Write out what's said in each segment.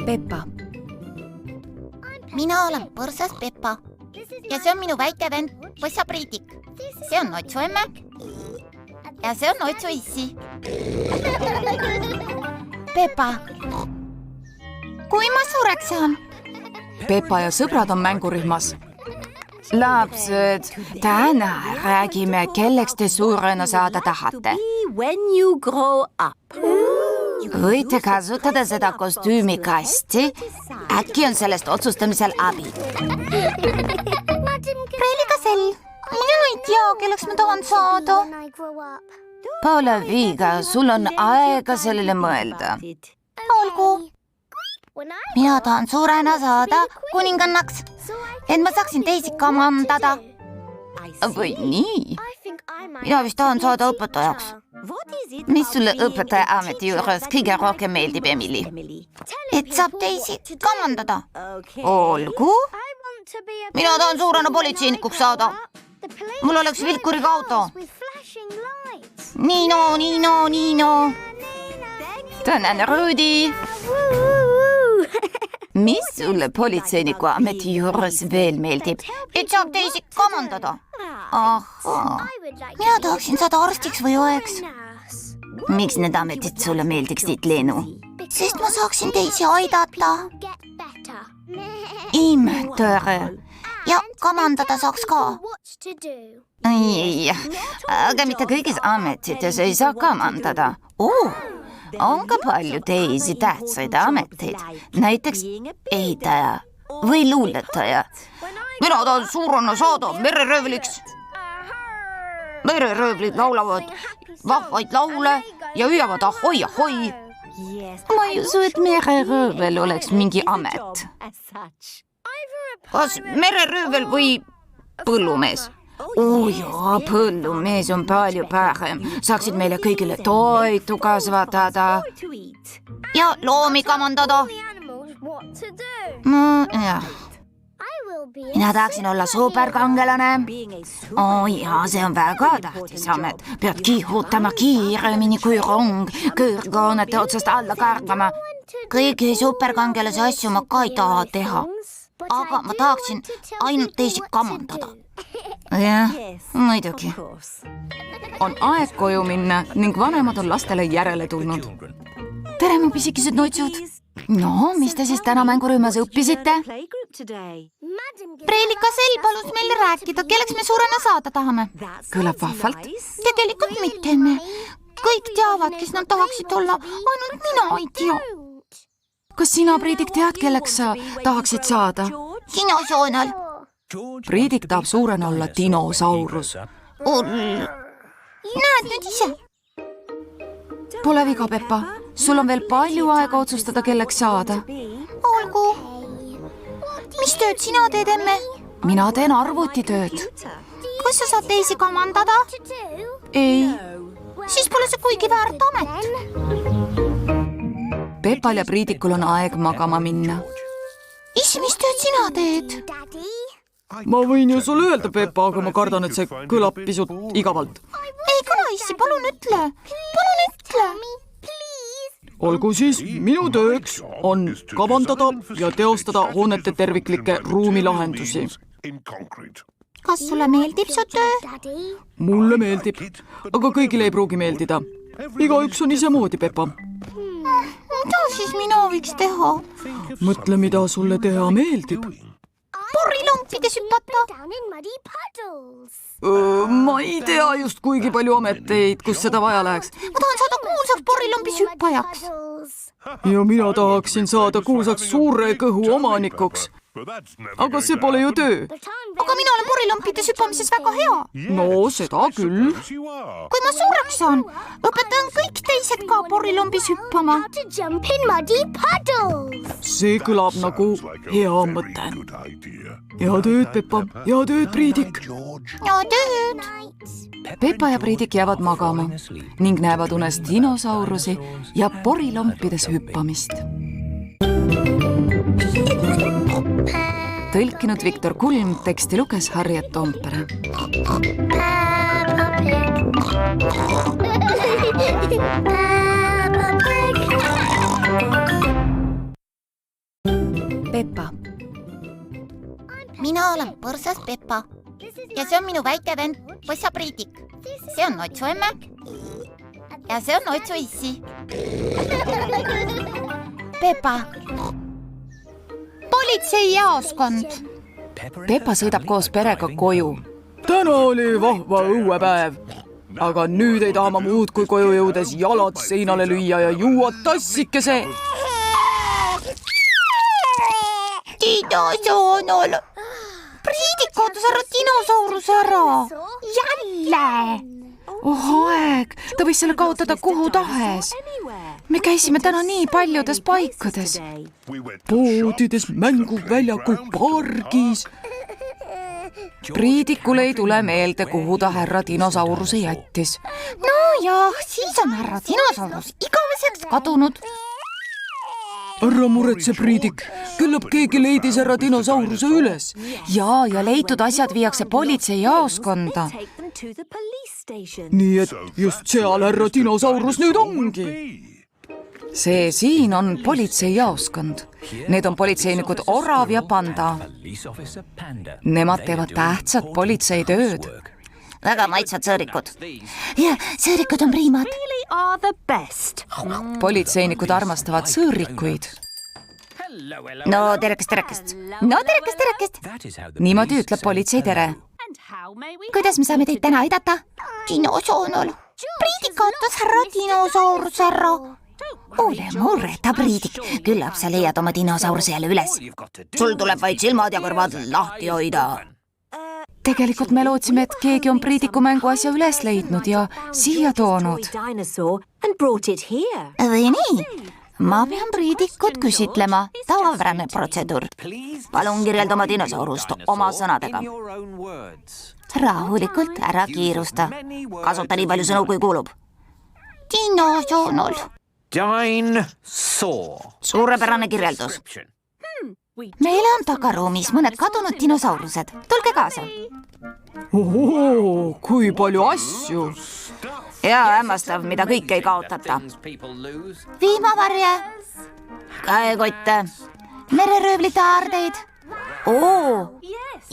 Peppa. Mina olen põrsas Peppa ja see on minu väike vend Põssa Priidik. See on Otsu emme ja see on Otsu issi. Peppa. Kui ma suureks saan? Peppa ja sõbrad on mängurühmas. Lapsed, täna räägime, kelleks te suurena saada tahate. Võite kasutada seda kostüümikasti. Äkki on sellest otsustamisel abi. Preelika sell. Mina ei tea, kelleks ma tahan saada. Pole viga, sul on aega sellele mõelda. Olgu. Mina tahan suurena saada kuningannaks, et ma saaksin teisi kamandada. Või nii? Mina vist tahan saada õpetajaks. Mis sulle õpetaja ameti juures kõige rohkem meeldib, Emily? Et saab teisi kamandada. Olgu. Mina tahan suurena politseinikuks saada. Mul oleks vilkuriga auto. Niino. Tänan, Rudi. Mis sulle politseiniku ameti juures veel meeldib? Et saab teisi kamandada. Ahhaa. Mina tahaksin saada arstiks või õeks. Miks need ametid sulle meeldiksid, Leenu? Sest ma saaksin teisi aidata. Tore. Ja kamandada saaks ka. Jah, aga mitte kõigis ametites ei saa kamandada. On ka palju teisi tähtsaid ameteid. Näiteks ehitaja või luuletaja. Mina tahan suurena saada mereröövliks. Mereröövlid laulavad vahvaid laule ja hüüavad ahoi. Ma ei usu, et mereröövel oleks mingi amet. Kas mereröövel või põllumees? Jaa, põllumees on palju parem. Saaksid meile kõigile toitu kasvatada. Ja loomi kamandada. Jah. Mina tahaksin olla superkangelane. Jaa, see on väga tähtis amet. Pead kihutama kiiremini kui rong, kõrghoonete otsast alla kargama. Kõigi superkangelase asju ma ka ei taha teha. Aga ma tahaksin ainult teisi kamandada. Jah, muidugi. On aeg koju minna ning vanemad on lastele järele tulnud. Tere, mu pisikesed nutsud. No, mis te siis täna mängurühmas õppisite? Preelika sell palus meil rääkida, kelleks me suurena saada tahame. Kõlab vahvalt. Tegelikult mitte enne. Kõik teavad, kes nad tahaksid olla, ainult mina ei tea. Kas sina, Priidik, tead, kelleks sa tahaksid saada? Dinosaunal. Priidik tahab suurena olla dinosaurus. Näed nüüd ise. Pole viga, Peppa. Sul on veel palju aega otsustada, kelleks saada. Olgu. Mis tööd sina teed, emme? Mina teen arvutitööd. Kas sa saad teisi kamandada? Ei. Siis pole see kuigi väärt amet. Peppal ja Priidikul on aeg magama minna. Issi, mis tööd sina teed? Ma võin ju sulle öelda, Peppa, aga ma kardan, et see kõlab pisut igavalt. Ei kõla, issi, palun ütle. Olgu siis, minu tööks on kavandada ja teostada hoonete terviklikke ruumilahendusi. Kas sulle meeldib su töö? Mulle meeldib, aga kõigile ei pruugi meeldida. Igaüks on isemoodi, Peppa. Mida siis mina võiks teha? Mõtle, mida sulle teha meeldib. Porrilompides hüpata. Ma ei tea just kuigi palju ameteid, kus seda vaja läheks. Ma tahan saada kuulsaks porrilompis hüppajaks. Ja mina tahaksin saada kuulsaks suure kõhu omanikuks. Aga see pole ju töö. Aga mina olen porrilompides hüppamises väga hea. No, seda küll. Kui ma suureks saan, õpetan kõik teised ka porrilompis hüppama. See kõlab nagu hea mõte. Hea tööd, Peppa. Hea tööd, Priidik. Ja tööd. Peppa ja Priidik jäävad magama ning näevad unes dinosaurusi ja porrilompides hüppamist. Tõlkinud Viktor Kulm, teksti luges Harriet Toompere. Peppa. Mina olen põrsas Peppa ja see on minu väike vend Põssa Priidik. See on Otsu emme ja see on Otsu issi. Peppa. Politseijaoskond. Peppa sõidab koos perega koju. Täna oli vahva õuepäev, aga nüüd ei taha ma muud kui koju jõudes jalad seinale lüüa ja juua tassikese. Dinosaurus! Priidik ootas ära dinosauruse ära! Jälle! Oh aeg, ta võis selle kaotada kuhu tahes. Me käisime täna nii paljudes paikades. Poodides, mänguväljakul, pargis. Priidikule ei tule meelde, kuhu ta härra dinosauruse jättis. No jah, siis on härra dinosaurus igaveseks kadunud. Ära muretse, Priidik, küllap keegi leidis härra dinosauruse üles. Ja leitud asjad viiakse politseijaoskonda. Nii et just seal härra dinosaurus nüüd ongi. See siin on politseijaoskond. Need on politseinikud Orav ja Panda. Nemad teevad tähtsat politseitööd. Väga maitsvad sõõrikud. Ja sõõrikud on priimad. Politseinikud armastavad sõõrikuid. No terekest. Niimoodi ütleb politsei tere. Kuidas me saame teid täna aidata? Dinosaurus. Priidik kaotas härra dinosaurus ära. Ole mureta, Priidik. Küllap sa leiad oma dinosauruse jälle üles. Sul tuleb vaid silmad ja kõrvad lahti hoida. Tegelikult me lootsime, et keegi on Priidiku mänguasja üles leidnud ja siia toonud. Või nii? Ma pean Priidikut küsitlema. Tavapärane protseduur. Palun kirjelda oma dinosaurust oma sõnadega. Rahulikult, ära kiirusta. Kasuta nii palju sõnu, kui kuulub. Dinosaurus. Suurepärane kirjeldus. Meile on tagaruumis mõned kadunud dinosaurused. Tulge kaasa. Ohoo, kui palju asju. Ja hämmastav, mida kõik ei kaotata. Viimavarje, käekotte, mereröövlite aardeid.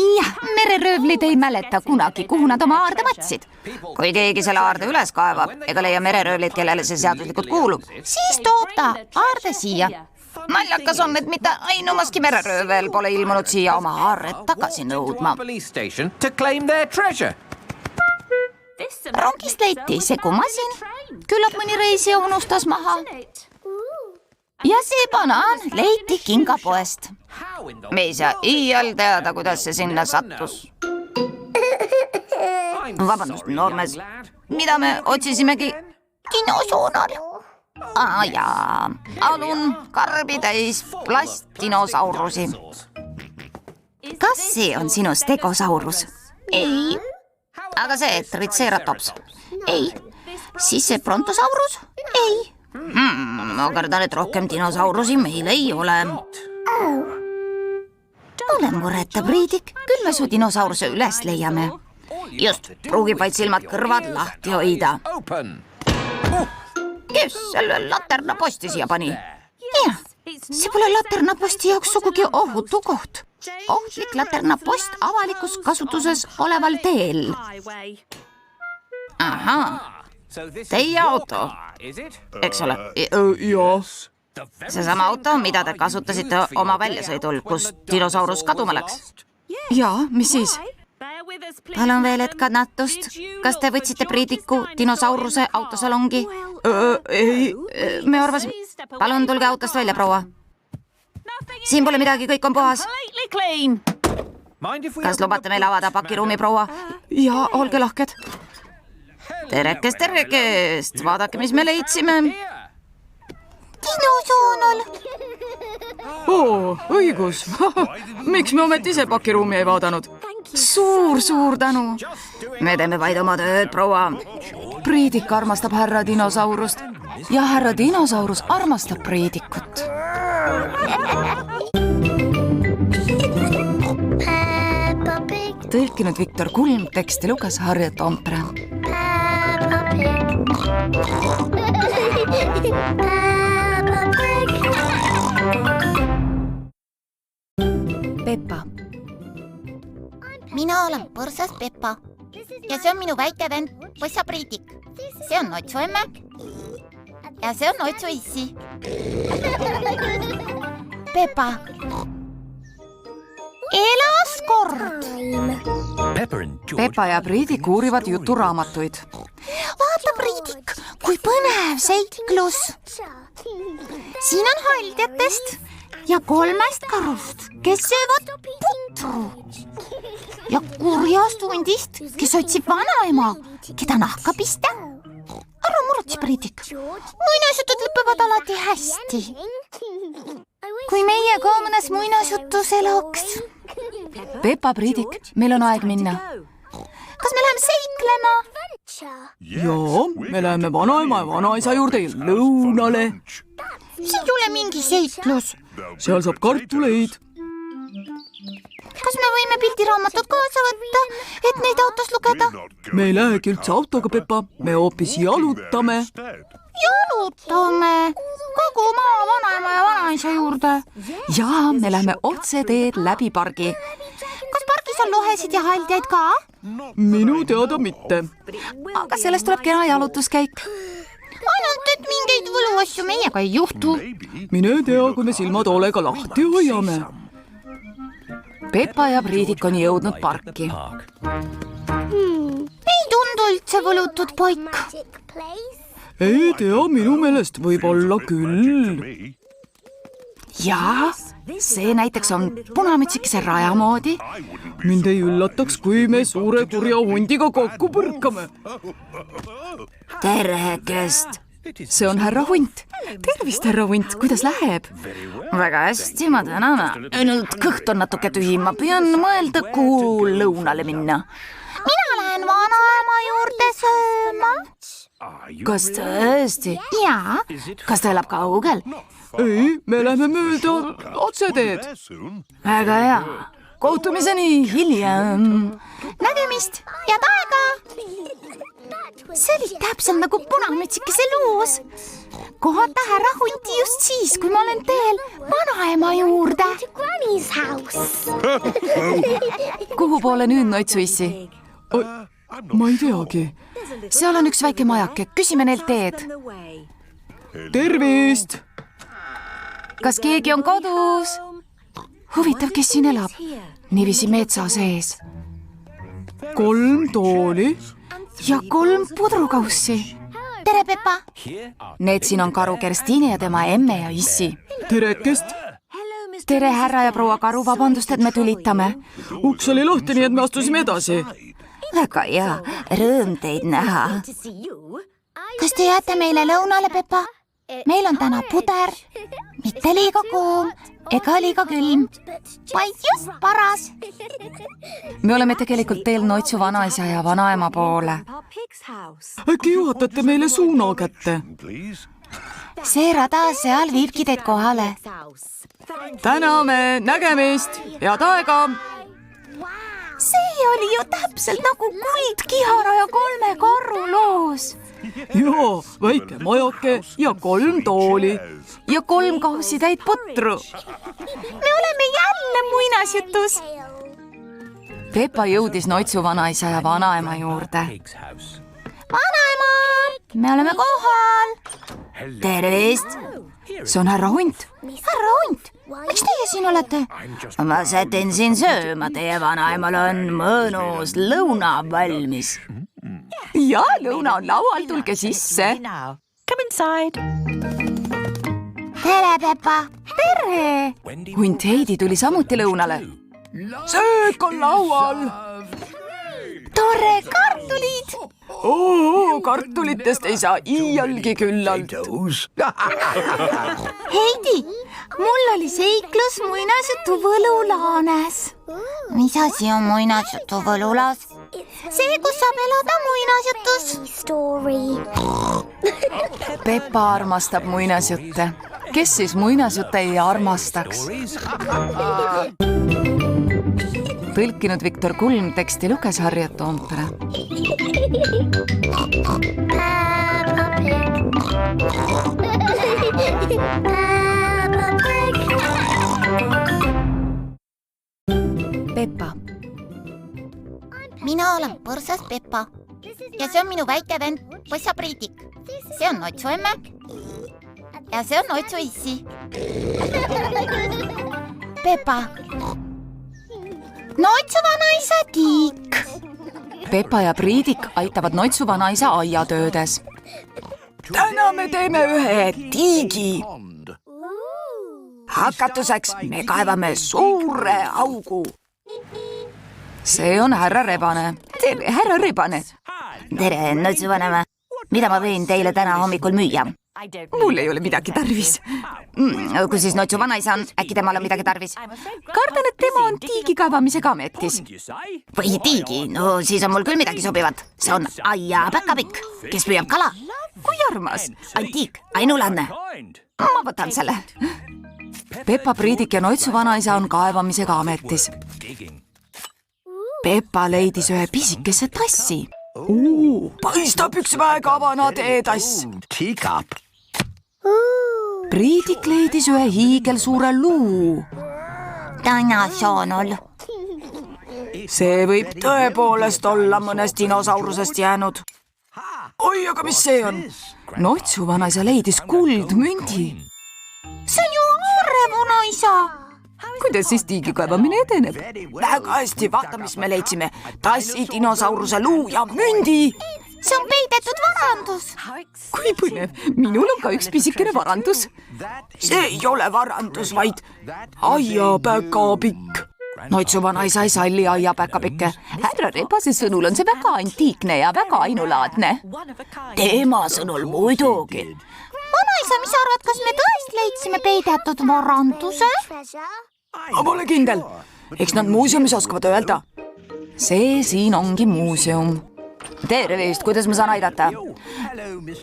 Jah, mereröövlid ei mäleta kunagi, kuhu nad oma aarde matsid. Kui keegi selle aarde üles kaevab ega leia mereröövlid, kellele see seaduslikult kuulub, siis toob ta aarde siia. Naljakas on, et mitte ainumaski mereröövel pole ilmunud siia oma aarret tagasi nõudma. Rongist leiti segumasin, küllap mõni reisija unustas maha. Ja see banaan leiti kingapoest. Me ei saa iial teada, kuidas see sinna sattus. Vabandust, noormees, mida me otsisimegi? Dinosaurus. Jaa, alun karbi täis plastdinosaurusi. Kas see on sinu stegosaurus? Ei. Aga see Triceratops? Ei. Siis see Brontosaurus? Ei. Ma kardan, et rohkem dinosaurusi meil ei ole. Ole mureta, Priidik, küll me su dinosauruse üles leiame. Just, pruugib vaid silmad kõrvad lahti hoida. Kes selle laternaposti siia pani? Jah, see pole laternaposti jaoks sugugi ohutu koht. Ohtlik laternapost avalikus kasutuses oleval teel. Ahaa, teie auto, eks ole? Jah. Seesama auto, mida te kasutasite oma väljasõidul, kus dinosaurus kaduma läks? Jaa, mis siis? Palun veel hetk kannatust. Kas te võtsite Priidiku dinosauruse autosalongi? Ei. Me arvasime... Palun tulge autost välja, proua. Siin pole midagi, kõik on puhas. Kas lubate meil avada pakiruumi, proua? Ja, olge lahked. Terekest. Vaadake, mis me leidsime. Dinosaurus. Õigus. Miks me ometi ise pakiruumi ei vaadanud? Suur tänu. Me teeme vaid oma tööd, proua. Priidik armastab härra dinosaurust ja härra dinosaurus armastab Priidikut. Tõlkinud Viktor Kulm, teksti luges Harri Toompere. mina olen põrsas Peppa ja see on minu väike vend Põssa Priidik. See on Notsu emme ja see on Notsu issi. Peppa. Elas kord. Peppa ja Priidik uurivad juturaamatuid. Vaata, Priidik, kui põnev seiklus. Siin on haldjatest ja 3 karust, kes söövad putru. Ja kurjast hundist, kes otsib vanaema, keda nahka pista. Ära murutsi, Priidik. Muinasjutud lõpevad alati hästi. Kui meie ka mõnes muinasjutus elaks. Peppa, Priidik, meil on aeg minna. Kas me läheme seiklema? Jaa, me läheme vanaema ja vanaisa juurde lõunale. See ei ole mingi seiklus. Seal saab kartuleid. Kas me võime pildiraamatut kaasa võtta, et neid autos lugeda? Me ei lähegi üldse autoga, Peppa. Me hoopis jalutame. Jalutame kogu maa vanaema ja vanaisa juurde. Jaa, me läheme otse teed läbi pargi. Kas pargis on lohesid ja haldjaid ka? Minu teada mitte. Aga sellest tuleb kena jalutuskäik. Ainult, et mingeid võluasju meiega ei juhtu. Mine tea, kui me silmad hoolega lahti hoiame. Peppa ja Priidik on jõudnud parki. Ei tundu üldse võlutud paik. Ei tea, minu meelest võib olla küll. Jaa, see näiteks on punamütsikese raja moodi. Mind ei üllataks, kui me suure kurja hundiga kokku põrkame. Tervist! See on härra Hunt. Tervist, härra Hunt, kuidas läheb? Väga hästi, ma tänan. Ainult kõht on natuke tühi, ma pean mõelda, kuhu lõunale minna. Mina lähen vanaema juurde sööma. Kas tõesti? Jaa. Kas ta elab kaugel? Ei, me lähme mööda otseteed. Väga hea. Kohtumiseni hiljem. Nägemist, head aega. See oli täpselt nagu punamütsikese loos. Kohata härra Hunti just siis, kui ma olen teel vanaema juurde. Kuhu poole nüüd, Notsu issi? Ma ei teagi. Seal on üks väike majake, küsime neilt teed. Tervist! Kas keegi on kodus? Huvitav, kes siin elab? Niiviisi metsa sees. 3 tooli. Ja 3 pudrukaussi. Tere, Peppa. Need siin on karu Kerstine ja tema emme ja issi. Terekest! Tere, härra ja proua karu, vabandust, et me tülitame. Uks oli lahti, nii et me astusime edasi. Väga hea, rõõm teid näha. Kas te jääte meile lõunale, Peppa? Meil on täna puder, mitte liiga kuum ega liiga külm, vaid just paras. Me oleme tegelikult teel Notsu vanaisa ja vanaema poole. Äkki juhatate meile suuna kätte? See rada seal viibki teid kohale. Täname, nägemist, head aega! See oli ju täpselt nagu Kuldkihara ja 3 karru loos. Jaa, väike majake ja 3 tooli. Ja 3 kaussi täit putru. Me oleme jälle muinasjutus. Peppa jõudis Notsu vanaisa ja vanaema juurde. Vanaema, me oleme kohal. Tervist! See on härra Hunt. Härra Hunt, miks teie siin olete? Ma sätin siin sööma, teie vanaemal on mõnus lõuna valmis. Ja, lõuna on laual, tulge sisse. Tere, Peppa. Tere! Hunt Heidi tuli samuti lõunale. Söök on laual! Tore, kartulid! Kartulitest ei saa iialgi küllalt. Heidi, mul oli seiklus muinasjutu Võlulaanes. Mis asi on muinasjutu Võlulas? See, kus saab elada muinasjutus. Peppa armastab muinasjutte. Kes siis muinasjutte ei armastaks? Tõlkinud Viktor Kulm, teksti luges Harri Toompere. Peppa. mina olen põrsas Peppa. Ja see on minu väike vend, poissa Priidik. See on Notsu emme. Ja see on Notsu issi. Peppa. Notsu vanaisa Tiik. Peppa ja Priidik aitavad Notsu vanaisa aiatöödes. täna me teeme ühe tiigi. Hakatuseks me kaevame suure augu. See on härra Rebane. Tere, härra Rebane. tere, Notsu vanema. Mida ma võin teile täna hommikul müüa? Mul ei ole midagi tarvis. Kui siis Notsu vanaisa on, äkki temal on midagi tarvis? Kardan, et tema on tiigi kaevamisega ametis. Või tiigi, no siis on mul küll midagi sobivat. See on aia päkapikk, kes püüab kala. Kui armas. Antiik, ainulaadne. Ma võtan selle. Peppa, Priidik ja Notsu vanaisa on kaevamisega ametis. Peppa leidis ühe pisikese tassi. Paistab üks väga vana teetass. Priidik leidis ühe hiigelsuure luu. Täna soonul. See võib tõepoolest olla mõnest dinosaurusest jäänud. Oi, aga mis see on? Notsu vanaisa leidis kuldmündi. See on ju Aare vanaisa. Kuidas siis tiigi kaevamine edeneb? Väga hästi, vaata, mis me leidsime. Tassi, dinosauruse luu ja mündi. See on peidetud varandus. Kui põnev. Minul on ka üks pisikene varandus. See ei ole varandus, vaid aiapäkapikk. Notsu vanaisa ei salli aiapäkapikke. Härra Rebase sõnul on see väga antiikne ja väga ainulaadne. Tema sõnul muidugi. Vanaisa, mis arvad, kas me tõesti leidsime peidetud varanduse? Ma pole kindel. Eks nad muuseumis oskavad öelda. See siin ongi muuseum. Tervist, kuidas ma saan aidata?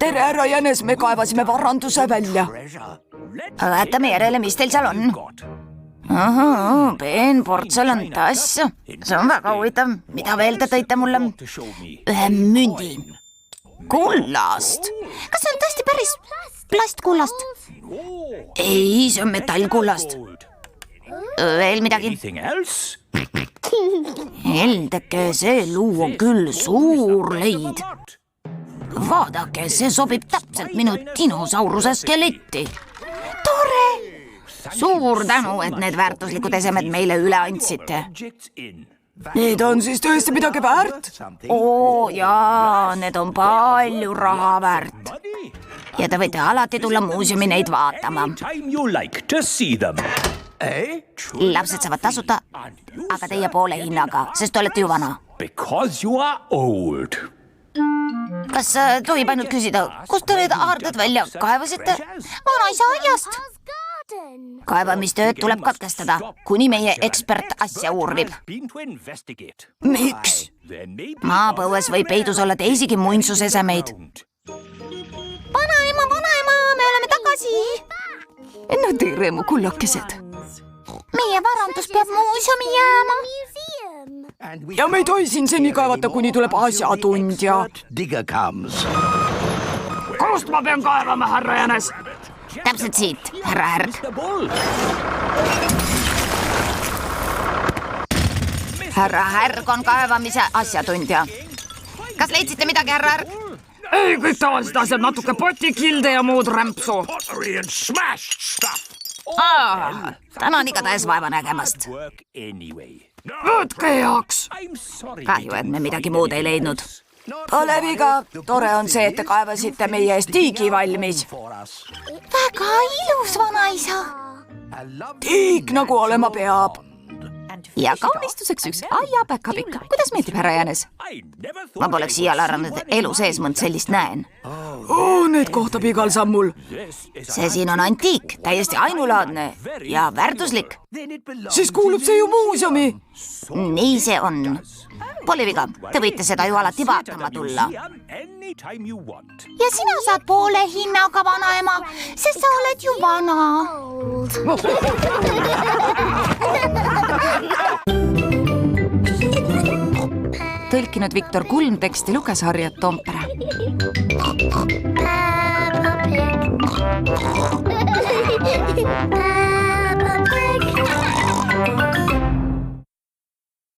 Tere, härra Jänes, me kaevasime varanduse välja. Vaatame järele, mis teil seal on. Peen portselan tass. See on väga huvitav. Mida veel te tõite mulle? Ühe mündi. Kullast. Kas see on tõesti päris plastkullast? Ei, see on metallkullast. Veel midagi? Heldeke, see luu on küll suur leid. Vaadake, see sobib täpselt minu dinosauruse skeletti. Tore! Suur tänu, et need väärtuslikud esemed meile üle andsite. Need on siis tõesti midagi väärt? Oo jaa, need on palju raha väärt. Ja te võite alati tulla muuseumi neid vaatama. Lapsed saavad tasuta, aga teie poole hinnaga, sest olete ju vana. Kas tohib ainult küsida, kust te need aarded välja kaevasite? Vanaisa aiast. Kaevamistööd tuleb katkestada, kuni meie ekspert asja uurib. Miks? Maapõues võib peidus olla teisigi muinsusesemeid. Vanaema, me oleme tagasi. No tere, mu kullakesed. Meie varandus peab muuseumi jääma. Ja me ei tohi siin seni kaevata, kuni tuleb asjatundja. Kust ma pean kaevama, härra Jänes? Täpselt siit, härra Härg. Härra Härg on kaevamise asjatundja. Kas leidsite midagi, härra Härg? Ei, kõik tavalised asjad, natuke potikilde ja muud rämpsu. Tänan igatahes vaeva nägemast. Võtke heaks. Kahju, et me midagi muud ei leidnud. Pole viga. Tore on see, et te kaevasite meie eest tiigi valmis. Väga ilus, vanaisa. Tiig nagu olema peab. Ja kaunistuseks üks aiapäkapikk. Kuidas meeldib, härra Jänes? Ma poleks iial arvanud, et elu sees mõnd sellist näen. Need kohtab igal sammul. See siin on antiik, täiesti ainulaadne ja väärtuslik. Siis kuulub see ju muuseumi. Nii see on. Pole viga, te võite seda ju alati vaatama tulla. Ja sina saad poole hinnaga, vanaema, sest sa oled ju vana. Tõlkinud Viktor Kulm, teksti luges Harriet Toompere. Peppa Pig.